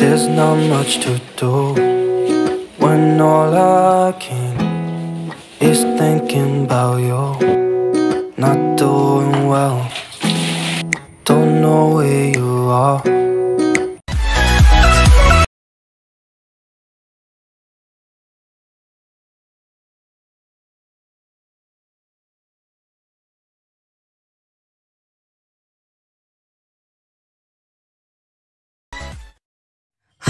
There's not much to do when all I can is thinking about you. Not doing well, don't know where you are.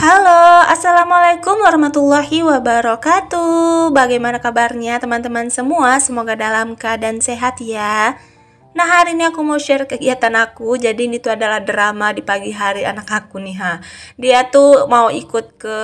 Halo, assalamualaikum warahmatullahi wabarakatuh. Bagaimana kabarnya teman-teman semua? Semoga dalam keadaan sehat ya. Nah, hari ini aku mau share kegiatan aku. Jadi ini tuh adalah drama di pagi hari anak aku nih ha. Dia tuh mau ikut ke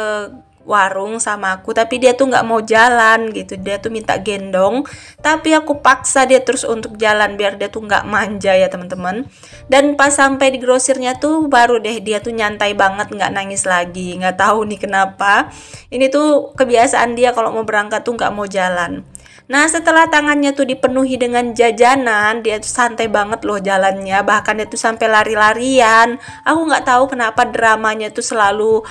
warung sama aku, tapi dia tuh nggak mau jalan gitu. Dia tuh minta gendong, tapi aku paksa dia terus untuk jalan biar dia tuh nggak manja ya teman-teman. Dan pas sampai di grosirnya tuh baru deh dia tuh nyantai banget, nggak nangis lagi. Nggak tahu nih kenapa. Ini tuh kebiasaan dia kalau mau berangkat tuh nggak mau jalan. Nah, setelah tangannya tuh dipenuhi dengan jajanan, dia tuh santai banget loh jalannya. Bahkan dia tuh sampai lari-larian. Aku nggak tahu kenapa dramanya tuh selalu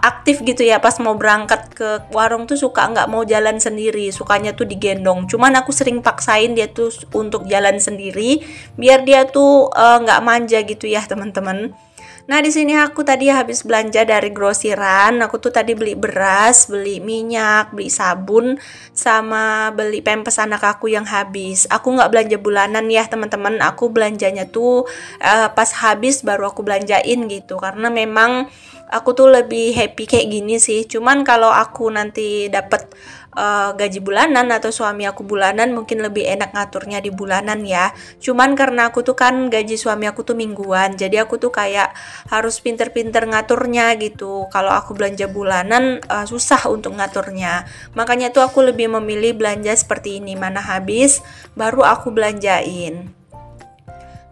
aktif gitu ya. Pas mau berangkat ke warung tuh suka nggak mau jalan sendiri. Sukanya tuh digendong. Cuman aku sering paksain dia tuh untuk jalan sendiri, biar dia tuh nggak manja gitu ya teman-teman. Nah, di sini aku tadi habis belanja dari grosiran. Aku tuh tadi beli beras, beli minyak, beli sabun, sama beli pempes anak aku yang habis. Aku nggak belanja bulanan ya teman-teman. Aku belanjanya tuh pas habis baru aku belanjain gitu. Karena memang aku tuh lebih happy kayak gini sih. Cuman kalau aku nanti dapat gaji bulanan atau suami aku bulanan, mungkin lebih enak ngaturnya di bulanan ya. Cuman karena aku tuh kan gaji suami aku tuh mingguan, jadi aku tuh kayak harus pinter-pinter ngaturnya gitu. Kalau aku belanja bulanan susah untuk ngaturnya. Makanya tuh aku lebih memilih belanja seperti ini, mana habis baru aku belanjain.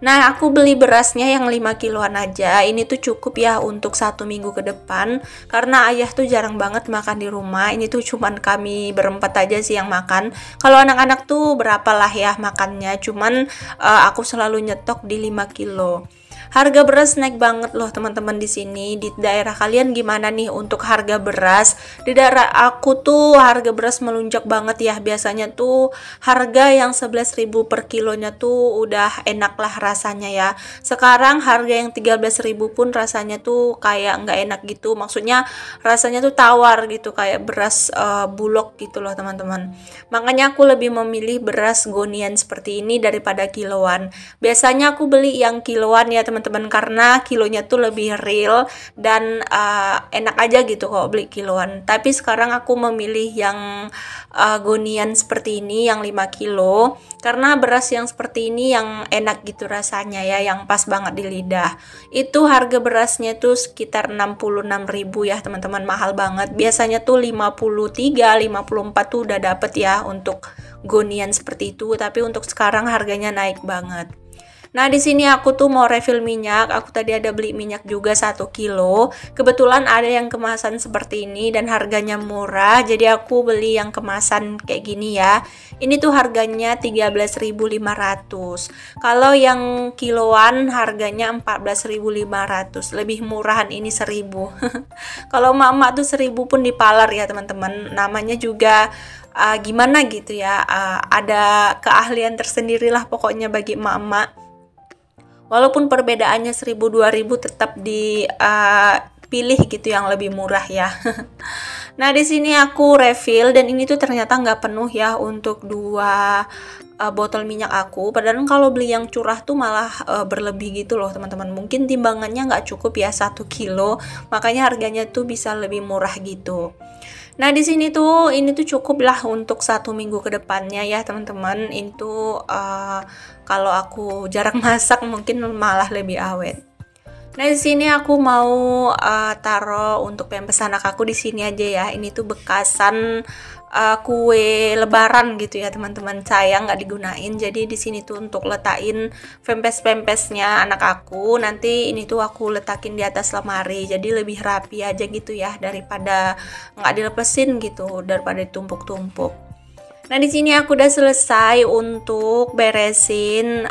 Nah, aku beli berasnya yang 5 kiloan aja. Ini tuh cukup ya untuk 1 minggu ke depan. Karena ayah tuh jarang banget makan di rumah. Ini tuh cuman kami berempat aja sih yang makan. Kalau anak-anak tuh berapalah ya makannya. Cuman aku selalu nyetok di 5 kilo. Harga beras naik banget loh teman-teman di sini. Di daerah kalian gimana nih untuk harga beras? Di daerah aku tuh harga beras melunjak banget ya. Biasanya tuh harga yang 11.000 per kilonya tuh udah enak lah rasanya ya. Sekarang harga yang 13.000 pun rasanya tuh kayak nggak enak gitu. Maksudnya rasanya tuh tawar gitu, kayak beras bulog gitu loh teman-teman. Makanya aku lebih memilih beras gonian seperti ini daripada kiloan. Biasanya aku beli yang kiloan ya teman-teman, karena kilonya tuh lebih real dan enak aja gitu kalau beli kiloan. Tapi sekarang aku memilih yang gonian seperti ini yang 5 kilo karena beras yang seperti ini yang enak gitu rasanya ya, yang pas banget di lidah. Itu harga berasnya tuh sekitar 66.000 ya teman-teman, mahal banget. Biasanya tuh 53, 54 tuh udah dapet ya untuk gonian seperti itu, tapi untuk sekarang harganya naik banget. Nah, di sini aku tuh mau refill minyak. Aku tadi ada beli minyak juga 1 kilo. Kebetulan ada yang kemasan seperti ini dan harganya murah. Jadi aku beli yang kemasan kayak gini ya. Ini tuh harganya 13.500. Kalau yang kiloan harganya 14.500. Lebih murahan ini 1.000. Kalau emak-emak tuh 1.000 pun dipalar ya teman-teman. Namanya juga gimana gitu ya. Ada keahlian tersendiri lah pokoknya bagi emak-emak. Walaupun perbedaannya 1.000-2.000 tetap dipilih gitu yang lebih murah ya. Nah, di sini aku refill dan ini tuh ternyata nggak penuh ya untuk 2 botol minyak aku. Padahal kalau beli yang curah tuh malah berlebih gitu loh teman-teman. Mungkin timbangannya nggak cukup ya 1 kilo, makanya harganya tuh bisa lebih murah gitu. Nah, di sini tuh ini tuh cukup lah untuk 1 minggu ke depannya ya teman-teman. Itu kalau aku jarang masak mungkin malah lebih awet. Nah, di sini aku mau taruh untuk pempes anak aku di sini aja ya. Ini tuh bekasan kue lebaran gitu ya teman-teman, sayang nggak digunain. Jadi di sini tuh untuk letakin pempes-pempesnya anak aku. Nanti ini tuh aku letakin di atas lemari, jadi lebih rapi aja gitu ya, daripada nggak dilepesin gitu, daripada ditumpuk-tumpuk. Nah, di sini aku udah selesai untuk beresin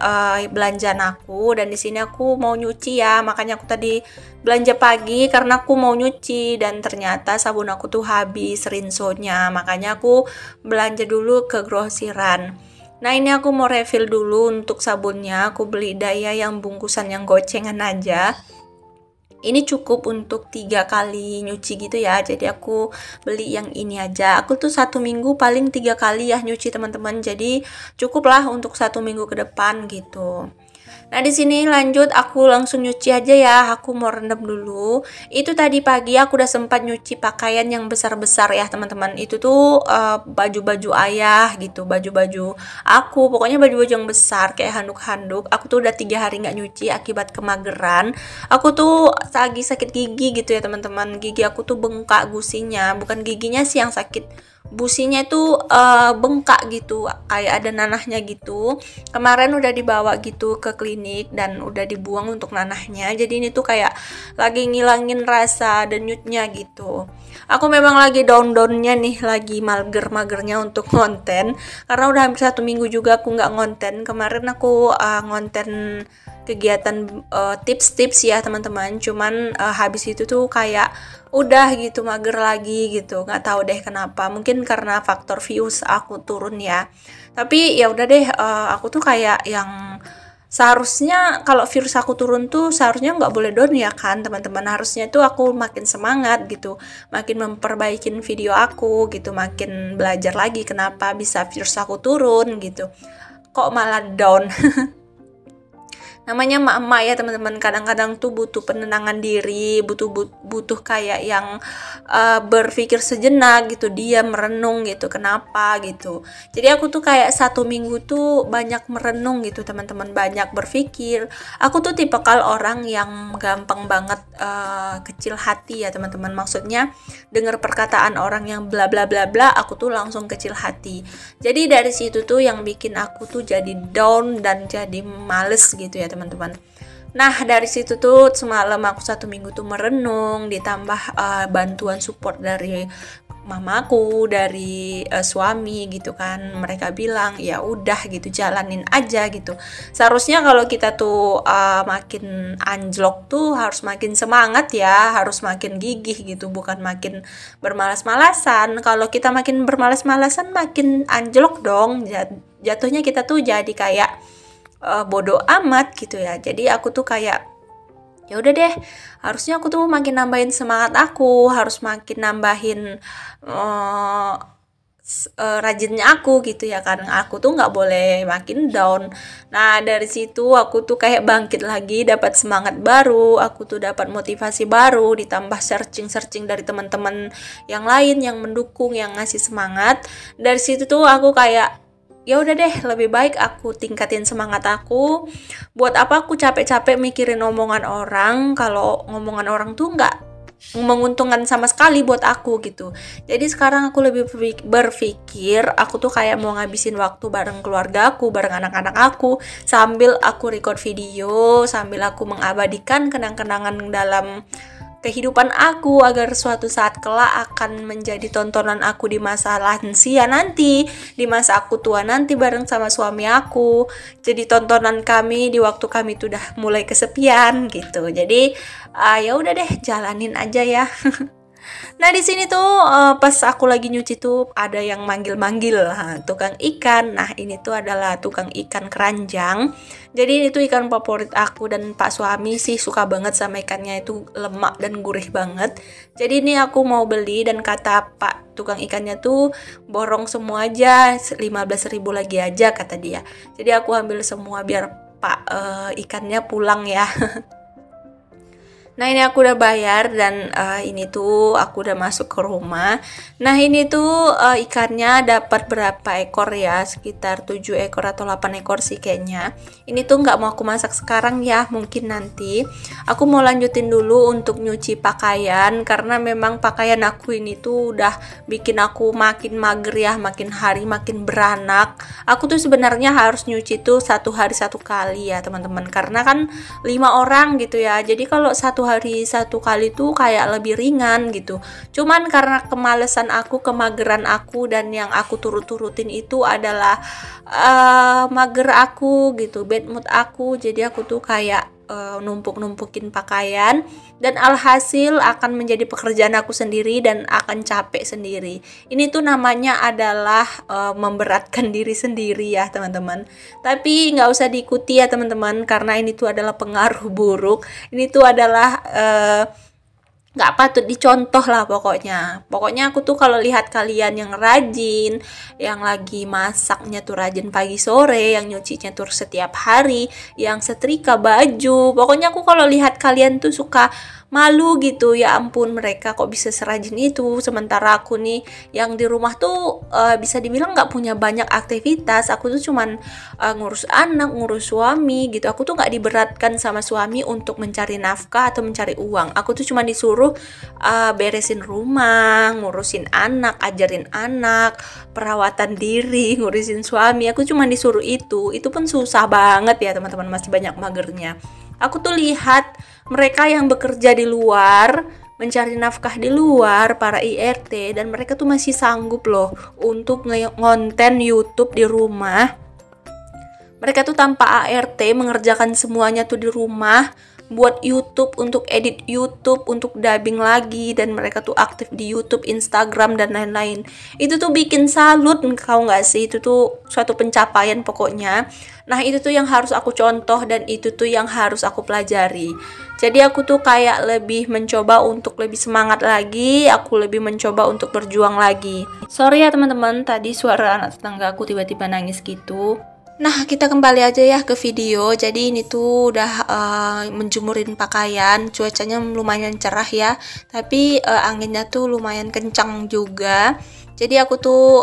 belanjaan aku, dan di sini aku mau nyuci ya. Makanya aku tadi belanja pagi karena aku mau nyuci, dan ternyata sabun aku tuh habis rinsonya. Makanya aku belanja dulu ke grosiran. Nah, ini aku mau refill dulu untuk sabunnya. Aku beli Daya yang bungkusan yang gocengan aja. Ini cukup untuk 3 kali nyuci gitu ya, jadi aku beli yang ini aja. Aku tuh 1 minggu paling 3 kali ya nyuci teman-teman, jadi cukuplah untuk 1 minggu ke depan gitu. Nah, di sini lanjut aku langsung nyuci aja ya. Aku mau rendam dulu. Itu tadi pagi aku udah sempat nyuci pakaian yang besar-besar ya, teman-teman. Itu tuh baju-baju ayah gitu, baju-baju aku, pokoknya baju-baju yang besar kayak handuk-handuk. Aku tuh udah 3 hari nggak nyuci akibat kemageran. Aku tuh lagi sakit gigi gitu ya, teman-teman. Gigi aku tuh bengkak gusinya, bukan giginya sih yang sakit, businya itu bengkak gitu, kayak ada nanahnya gitu. Kemarin udah dibawa gitu ke klinik dan udah dibuang untuk nanahnya. Jadi ini tuh kayak lagi ngilangin rasa denyutnya gitu. Aku memang lagi down-downnya nih, lagi mager-magernya untuk konten, karena udah hampir 1 minggu juga aku nggak ngonten. Kemarin aku ngonten kegiatan tips-tips ya teman-teman, cuman habis itu tuh kayak udah gitu mager lagi gitu, nggak tahu deh kenapa, mungkin karena faktor views aku turun ya. Tapi ya udah deh, aku tuh kayak yang seharusnya kalau views aku turun tuh seharusnya nggak boleh down ya kan teman-teman, harusnya tuh aku makin semangat gitu, makin memperbaikin video aku gitu, makin belajar lagi kenapa bisa views aku turun gitu, kok malah down. Namanya emak-emak ya teman-teman, kadang-kadang tuh butuh penenangan diri, butuh kayak yang berpikir sejenak gitu, dia merenung gitu, kenapa gitu. Jadi aku tuh kayak 1 minggu tuh banyak merenung gitu teman-teman, banyak berpikir. Aku tuh tipikal orang yang gampang banget kecil hati ya teman-teman, maksudnya dengar perkataan orang yang bla bla bla bla, aku tuh langsung kecil hati. Jadi dari situ tuh yang bikin aku tuh jadi down dan jadi males gitu ya teman-teman. Nah, dari situ tuh semalam aku 1 minggu tuh merenung, ditambah bantuan support dari mamaku, dari suami gitu kan. Mereka bilang ya udah gitu, jalanin aja gitu. Seharusnya kalau kita tuh makin anjlok tuh harus makin semangat ya, harus makin gigih gitu, bukan makin bermalas-malasan. Kalau kita makin bermalas-malasan makin anjlok dong. Jatuhnya kita tuh jadi kayak bodoh amat gitu ya. Jadi aku tuh kayak ya udah deh, harusnya aku tuh makin nambahin semangat aku, harus makin nambahin rajinnya aku gitu ya kan, aku tuh nggak boleh makin down. Nah, dari situ aku tuh kayak bangkit lagi, dapat semangat baru, aku tuh dapat motivasi baru, ditambah searching dari teman-teman yang lain yang mendukung, yang ngasih semangat. Dari situ tuh aku kayak ya udah deh, lebih baik aku tingkatin semangat aku. Buat apa aku capek-capek mikirin omongan orang, kalau ngomongan orang tuh nggak menguntungkan sama sekali buat aku gitu. Jadi sekarang aku lebih berpikir aku tuh kayak mau ngabisin waktu bareng keluarga aku, bareng anak-anak aku, sambil aku record video, sambil aku mengabadikan kenang-kenangan dalam kehidupan aku, agar suatu saat kelak akan menjadi tontonan aku di masa lansia nanti, di masa aku tua nanti bareng sama suami aku. Jadi tontonan kami di waktu kami tuh udah mulai kesepian gitu. Jadi ya udah deh, jalanin aja ya. Nah, di sini tuh pas aku lagi nyuci tuh ada yang manggil-manggil, tukang ikan. Nah, ini tuh adalah tukang ikan keranjang. Jadi itu ikan favorit aku, dan Pak suami sih suka banget sama ikannya, itu lemak dan gurih banget. Jadi ini aku mau beli, dan kata Pak tukang ikannya tuh borong semua aja, 15.000 lagi aja kata dia. Jadi aku ambil semua biar Pak ikannya pulang ya. Nah, ini aku udah bayar, dan ini tuh aku udah masuk ke rumah. Nah, ini tuh ikannya dapat berapa ekor ya, sekitar 7 ekor atau 8 ekor sih kayaknya. Ini tuh nggak mau aku masak sekarang ya, mungkin nanti. Aku mau lanjutin dulu untuk nyuci pakaian, karena memang pakaian aku ini tuh udah bikin aku makin mager ya, makin hari makin beranak. Aku tuh sebenarnya harus nyuci tuh 1 hari 1 kali ya teman-teman, karena kan 5 orang gitu ya. Jadi kalau 1 hari satu kali tuh kayak lebih ringan gitu. Cuman karena kemalesan aku, kemageran aku, dan yang aku turut-turutin itu adalah mager aku gitu, bad mood aku. Jadi aku tuh kayak numpuk-numpukin pakaian, dan alhasil akan menjadi pekerjaan aku sendiri dan akan capek sendiri. Ini tuh namanya adalah memberatkan diri sendiri ya teman-teman. Tapi nggak usah diikuti ya teman-teman, karena ini tuh adalah pengaruh buruk. Ini tuh adalah nggak patut dicontoh lah pokoknya. Pokoknya aku tuh kalau lihat kalian yang rajin, yang lagi masaknya tuh rajin pagi sore, yang nyucinya tuh setiap hari, yang setrika baju, pokoknya aku kalau lihat kalian tuh suka malu gitu. Ya ampun, mereka kok bisa serajin itu, sementara aku nih yang di rumah tuh bisa dibilang nggak punya banyak aktivitas. Aku tuh cuman ngurus anak, ngurus suami gitu. Aku tuh nggak diberatkan sama suami untuk mencari nafkah atau mencari uang. Aku tuh cuma disuruh beresin rumah, ngurusin anak, ajarin anak, perawatan diri, ngurusin suami. Aku cuma disuruh itu pun susah banget ya teman-teman, masih banyak magernya. Aku tuh lihat mereka yang bekerja di luar, mencari nafkah di luar, para IRT, dan mereka tuh masih sanggup loh untuk ngonten YouTube di rumah. Mereka tuh tanpa ART mengerjakan semuanya tuh di rumah, buat YouTube, untuk edit YouTube, untuk dubbing lagi, dan mereka tuh aktif di YouTube, Instagram, dan lain-lain. Itu tuh bikin salut, kau nggak sih? Itu tuh suatu pencapaian pokoknya. Nah itu tuh yang harus aku contoh, dan itu tuh yang harus aku pelajari. Jadi aku tuh kayak lebih mencoba untuk lebih semangat lagi, aku lebih mencoba untuk berjuang lagi. Sorry ya teman-teman, tadi suara anak tetangga aku tiba-tiba nangis gitu. Nah, kita kembali aja ya ke video. Jadi ini tuh udah menjumurin pakaian. Cuacanya lumayan cerah ya, tapi anginnya tuh lumayan kencang juga. Jadi aku tuh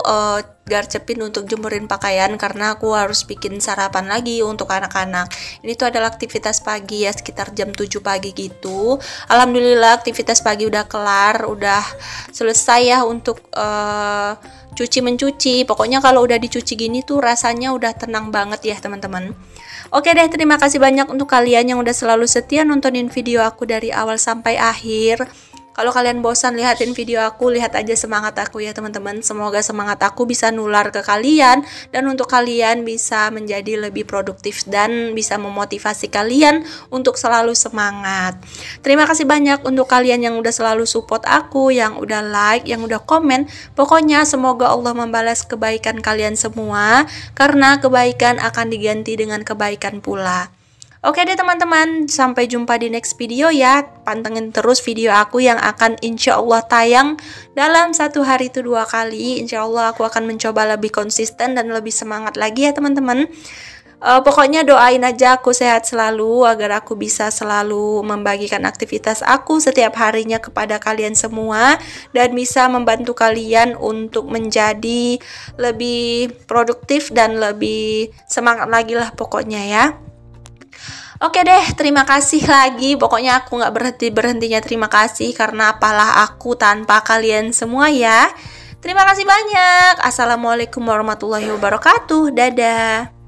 garcepin untuk jemurin pakaian karena aku harus bikin sarapan lagi untuk anak-anak. Ini tuh adalah aktivitas pagi ya, sekitar jam 7 pagi gitu. Alhamdulillah aktivitas pagi udah kelar, udah selesai ya untuk cuci mencuci. Pokoknya kalau udah dicuci gini tuh rasanya udah tenang banget ya teman-teman. Oke deh, terima kasih banyak untuk kalian yang udah selalu setia nontonin video aku dari awal sampai akhir. Kalau kalian bosan lihatin video aku, lihat aja semangat aku ya teman-teman. Semoga semangat aku bisa nular ke kalian, dan untuk kalian bisa menjadi lebih produktif dan bisa memotivasi kalian untuk selalu semangat. Terima kasih banyak untuk kalian yang udah selalu support aku, yang udah like, yang udah komen. Pokoknya semoga Allah membalas kebaikan kalian semua, karena kebaikan akan diganti dengan kebaikan pula. Oke deh teman-teman, sampai jumpa di next video ya. Pantengin terus video aku yang akan insya Allah tayang dalam satu hari itu 2 kali. Insya Allah aku akan mencoba lebih konsisten dan lebih semangat lagi ya teman-teman. Pokoknya doain aja aku sehat selalu, agar aku bisa selalu membagikan aktivitas aku setiap harinya kepada kalian semua, dan bisa membantu kalian untuk menjadi lebih produktif dan lebih semangat lagi lah pokoknya ya. Oke deh, terima kasih lagi. Pokoknya aku gak berhenti-berhentinya terima kasih, karena apalah aku tanpa kalian semua ya. Terima kasih banyak. Assalamualaikum warahmatullahi wabarakatuh. Dadah.